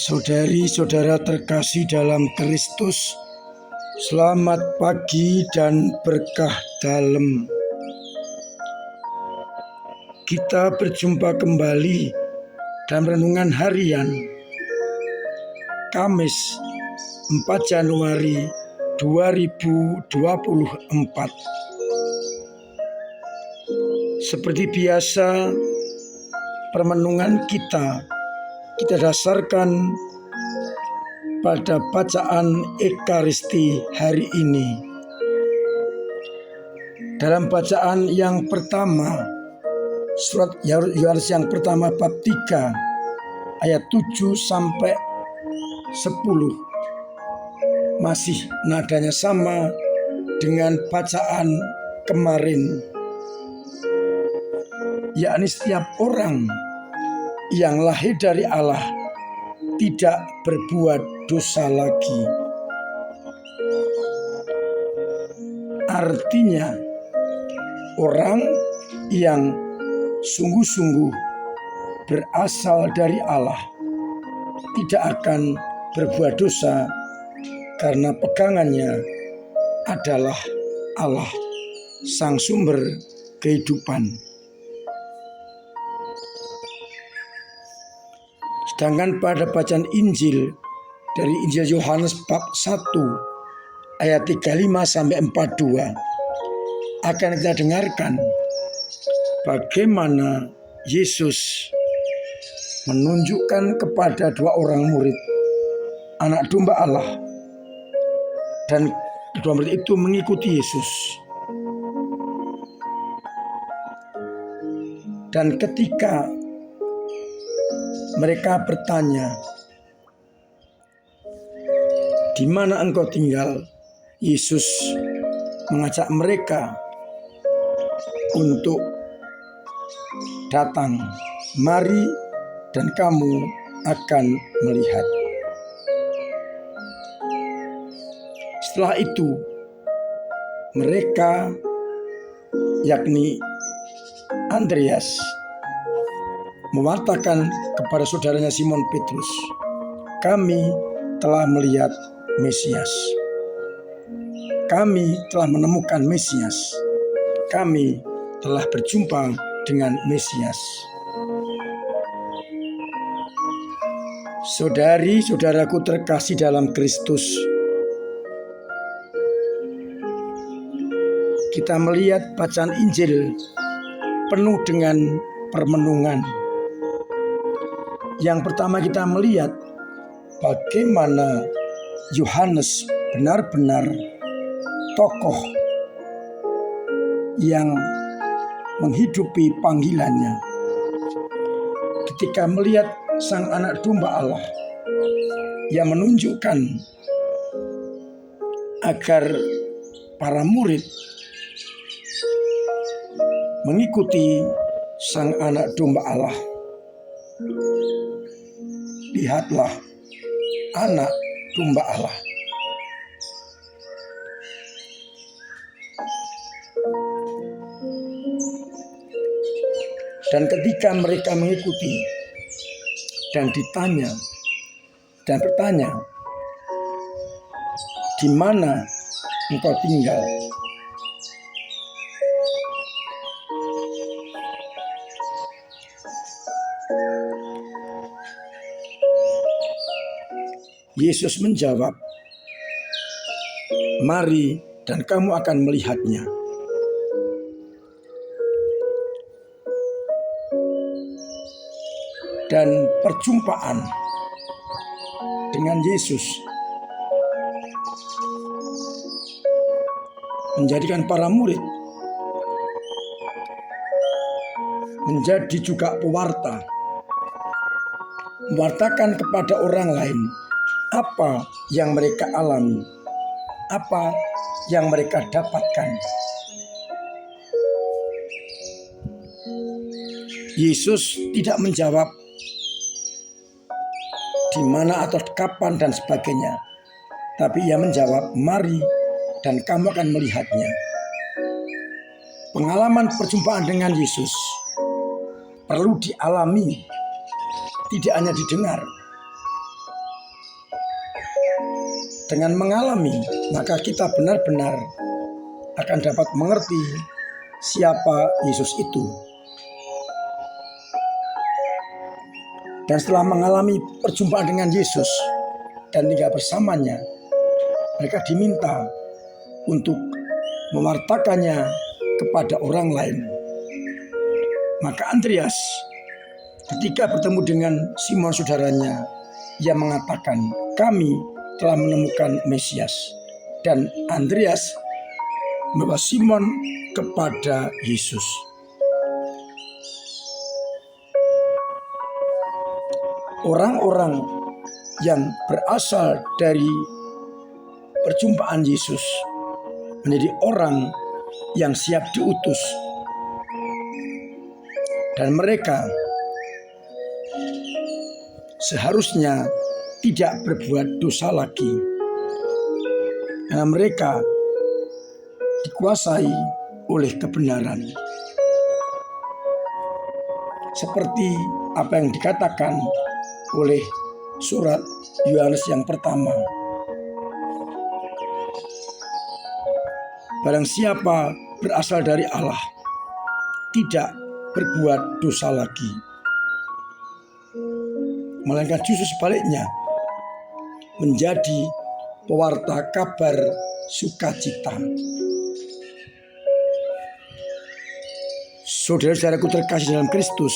Saudari-saudara terkasih dalam Kristus, selamat pagi dan berkah dalam. Kita berjumpa kembali dalam renungan harian Kamis 4 Januari 2024. Seperti biasa, permenungan kita dasarkan pada bacaan Ekaristi hari ini. Dalam bacaan yang pertama, surat Yohanes yang pertama bab 3 ayat 7 sampai 10. Masih nadanya sama dengan bacaan kemarin, yakni setiap orang yang lahir dari Allah tidak berbuat dosa lagi. Artinya, orang yang sungguh-sungguh berasal dari Allah tidak akan berbuat dosa karena pegangannya adalah Allah, sang sumber kehidupan. Sedangkan pada bacaan Injil dari Injil Yohanes bab 1 ayat 35 sampai 42 akan kita dengarkan bagaimana Yesus menunjukkan kepada dua orang murid, anak domba Allah, dan kedua murid itu mengikuti Yesus. Dan ketika mereka bertanya, "Di mana engkau tinggal?" Yesus mengajak mereka untuk datang, "Mari dan kamu akan melihat." Setelah itu, mereka, yakni Andreas, mewartakan kepada saudaranya Simon Petrus, "Kami telah melihat Mesias. Kami telah menemukan Mesias. Kami telah berjumpa dengan Mesias." Saudari-saudaraku terkasih dalam Kristus, kita melihat bacaan Injil penuh dengan permenungan. Yang pertama, kita melihat bagaimana Yohanes benar-benar tokoh yang menghidupi panggilannya. Ketika melihat sang anak domba Allah yang menunjukkan agar para murid mengikuti sang anak domba Allah. Lihatlah anak domba Allah. Dan ketika mereka mengikuti dan ditanya dan bertanya, "Di mana engkau tinggal?" Yesus menjawab, "Mari dan kamu akan melihatnya." Dan perjumpaan dengan Yesus menjadikan para murid menjadi juga pewarta, mewartakan kepada orang lain apa yang mereka alami, apa yang mereka dapatkan. Yesus tidak menjawab di mana atau kapan dan sebagainya, tapi ia menjawab, "Mari dan kamu akan melihatnya." Pengalaman perjumpaan dengan Yesus perlu dialami, tidak hanya didengar. Dengan mengalami, maka kita benar-benar akan dapat mengerti siapa Yesus itu. Dan setelah mengalami perjumpaan dengan Yesus dan tinggal bersamanya, mereka diminta untuk mewartakannya kepada orang lain. Maka Andreas ketika bertemu dengan Simon saudaranya, ia mengatakan, kami telah menemukan Mesias. Dan Andreas membawa Simon kepada Yesus. Orang-orang yang berasal dari perjumpaan Yesus menjadi orang yang siap diutus. Dan mereka seharusnya tidak berbuat dosa lagi, karena mereka dikuasai oleh kebenaran. Seperti apa yang dikatakan oleh surat Yohanes yang pertama. Barang siapa berasal dari Allah, tidak berbuat dosa lagi. Melainkan justru sebaliknya, menjadi pewarta kabar sukacita. Saudara-saudaraku terkasih dalam Kristus,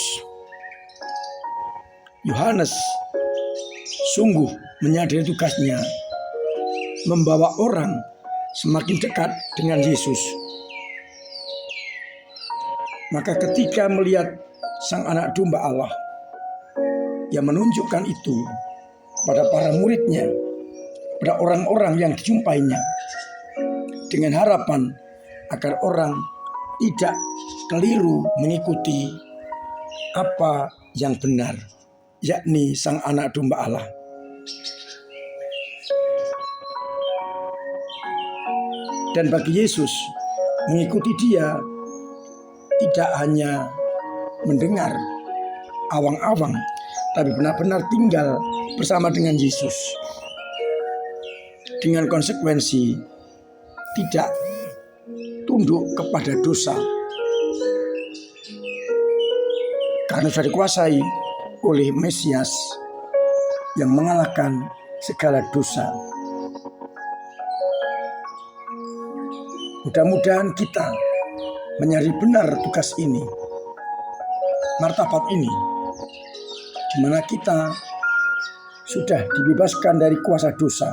Yohanes sungguh menyadari tugasnya membawa orang semakin dekat dengan Yesus. Maka ketika melihat Sang Anak Domba Allah yang menunjukkan itu kepada para muridnya, pada orang-orang yang dijumpainya, dengan harapan agar orang tidak keliru mengikuti apa yang benar, yakni Sang Anak Domba Allah. Dan bagi Yesus, mengikuti Dia tidak hanya mendengar awang-awang, tapi benar-benar tinggal bersama dengan Yesus dengan konsekuensi tidak tunduk kepada dosa, karena sudah dikuasai oleh Mesias yang mengalahkan segala dosa. Mudah-mudahan kita menyadari benar tugas ini, martabat ini, di mana kita sudah dibebaskan dari kuasa dosa.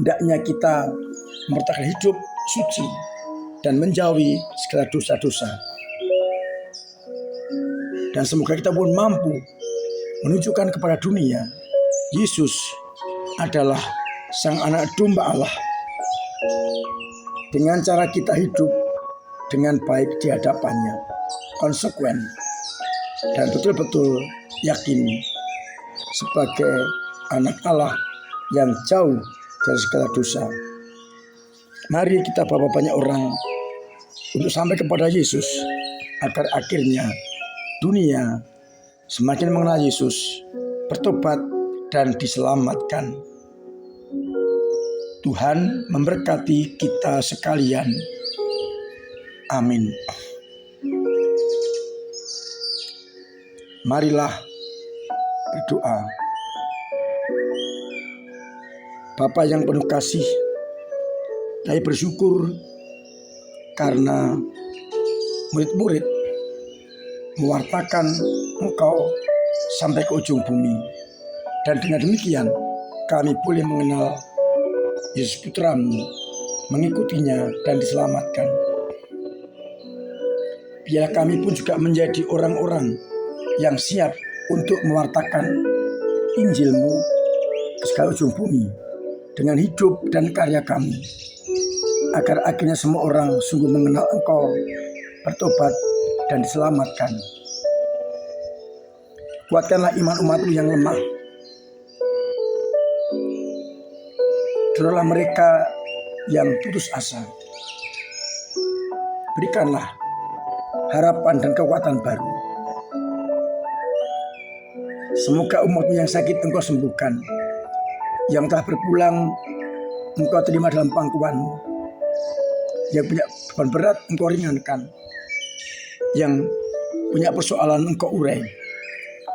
Hendaknya kita mempertahankan hidup suci dan menjauhi segala dosa-dosa. Dan semoga kita pun mampu menunjukkan kepada dunia, Yesus adalah Sang Anak Domba Allah, dengan cara kita hidup dengan baik di hadapannya, konsekuen, dan betul-betul yakin sebagai anak Allah yang jauh dari segala dosa. Mari kita bawa banyak orang untuk sampai kepada Yesus, agar akhirnya dunia semakin mengenal Yesus, bertobat, dan diselamatkan. Tuhan memberkati kita sekalian. Amin. Marilah berdoa. Bapa yang penuh kasih, kami bersyukur karena murid-murid mewartakan Engkau sampai ke ujung bumi. Dan dengan demikian kami boleh mengenal Yesus Putra-Mu, mengikutinya dan diselamatkan. Biar kami pun juga menjadi orang-orang yang siap untuk mewartakan Injil-Mu ke segala ujung bumi dengan hidup dan karya kami, agar akhirnya semua orang sungguh mengenal Engkau, bertobat, dan diselamatkan. Kuatkanlah iman umat-Mu yang lemah. Doronglah mereka yang putus asa. Berikanlah harapan dan kekuatan baru. Semoga umat-Mu yang sakit Engkau sembuhkan, yang telah berpulang Engkau terima dalam pangkuanmu. Yang punya beban berat Engkau ringankan. Yang punya persoalan Engkau urai.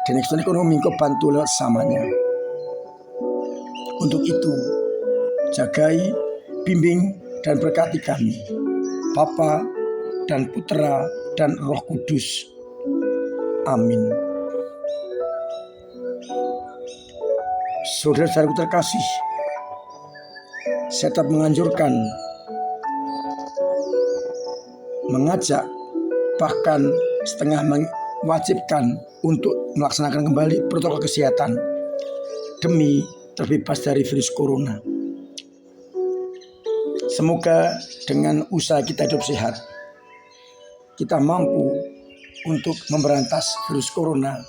Dan ekonomi Engkau bantu lewat samanya. Untuk itu, jagai, bimbing, dan berkati kami, Bapa dan Putra dan Roh Kudus. Amin. Saudara-saudaraku terkasih, saya tetap menganjurkan, mengajak, bahkan setengah mewajibkan untuk melaksanakan kembali protokol kesehatan demi terbebas dari virus corona. Semoga dengan usaha kita hidup sehat, kita mampu untuk memberantas virus corona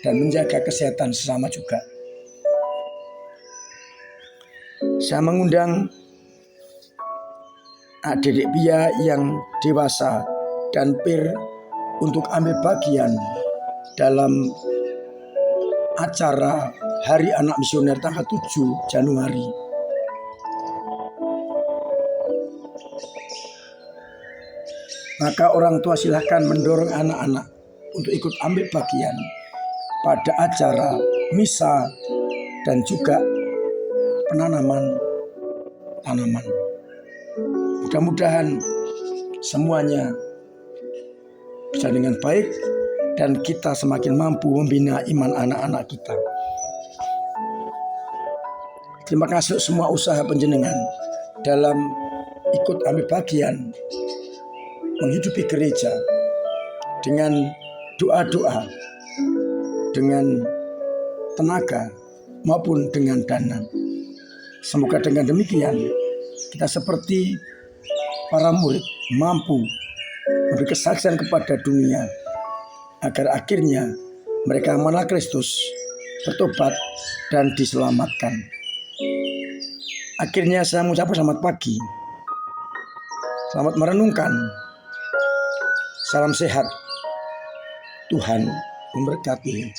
dan menjaga kesehatan sesama juga. Saya mengundang adik-adik Pia yang dewasa dan peer untuk ambil bagian dalam acara Hari Anak Misioner tanggal 7 Januari. Maka orang tua silahkan mendorong anak-anak untuk ikut ambil bagian pada acara misa dan juga penanaman tanaman. Mudah-mudahan semuanya bisa dengan baik dan kita semakin mampu membina iman anak-anak kita. Terima kasih semua usaha penjenengan dalam ikut ambil bagian menghidupi gereja dengan doa-doa, dengan tenaga maupun dengan dana. Semoga dengan demikian kita seperti para murid mampu memberi kesaksian kepada dunia agar akhirnya mereka mengenal Kristus, bertobat dan diselamatkan. Akhirnya saya mengucapkan selamat pagi, selamat merenungkan. Salam sehat, Tuhan memberkati.